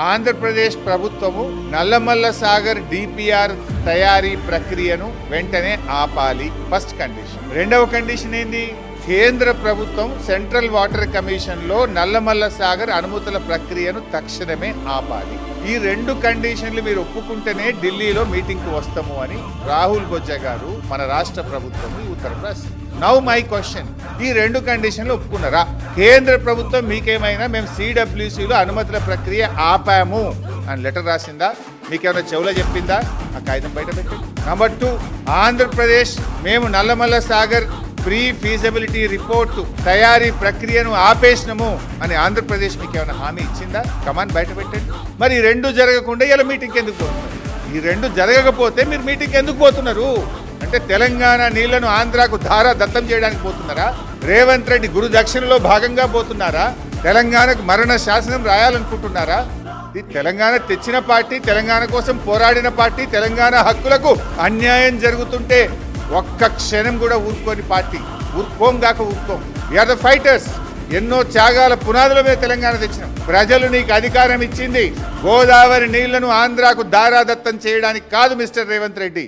ఆంధ్రప్రదేశ్ ప్రభుత్వము నల్లమల్ల సాగర్ డిపిఆర్ తయారీ ప్రక్రియను వెంటనే ఆపాలి. First condition. రెండవ కండిషన్ ఏంది? కేంద్ర ప్రభుత్వం సెంట్రల్ వాటర్ కమిషన్ లో నల్లమల్ల సాగర్ అనుమతుల ప్రక్రియను తక్షణమే ఆపాలి. ఈ రెండు కండిషన్లు మీరు ఒప్పుకుంటేనే ఢిల్లీలో మీటింగ్ కు వస్తాము అని రాహుల్ బొజ్జా గారు మన రాష్ట్ర ప్రభుత్వం ఉత్తరం రాసింది. నౌ మై క్వశ్చన్, ఈ రెండు కండిషన్లు ఒప్పుకున్నారా? కేంద్ర ప్రభుత్వం మీకేమైనా మేము సిడబ్ల్యూసీలో అనుమతుల ప్రక్రియ ఆపాము అని లెటర్ రాసిందా? మీకేమైనా చెవులో చెప్పిందా? ఆ కాగితం బయట పెట్టండి. నంబర్ 2, ఆంధ్రప్రదేశ్ మేము Nallamala Sagar pre feasibility report తయారీ ప్రక్రియను ఆపేసినము అని ఆంధ్రప్రదేశ్ మీకు ఏమైనా హామీ ఇచ్చిందా? కమాన్ బయట పెట్టండి. మరి ఈ రెండు జరగకుండా ఇలా మీటింగ్కి ఎందుకు పోతున్నారు? ఈ రెండు జరగకపోతే మీరు మీటింగ్కి ఎందుకు పోతున్నారు? అంటే తెలంగాణ నీళ్లను ఆంధ్రాకు ధారా దత్తం చేయడానికి పోతున్నారా? రేవంత్ రెడ్డి గురు దక్షిణలో భాగంగా పోతున్నారా? తెలంగాణకు మరణ శాసనం రాయాలనుకుంటున్నారా? ఇది తెలంగాణ తెచ్చిన పార్టీ, తెలంగాణ కోసం పోరాడిన పార్టీ, తెలంగాణ హక్కులకు అన్యాయం జరుగుతుంటే ఒక్క క్షణం కూడా ఊరుకోని పార్టీ. ఊరుకోం. We are the fighters. ఎన్నో త్యాగాల పునాదుల మీద తెలంగాణ తెచ్చినాం. ప్రజలు నీకు అధికారం ఇచ్చింది గోదావరి నీళ్లను ఆంధ్రాకు దారాదత్తం చేయడానికి కాదు మిస్టర్ రేవంత్ రెడ్డి.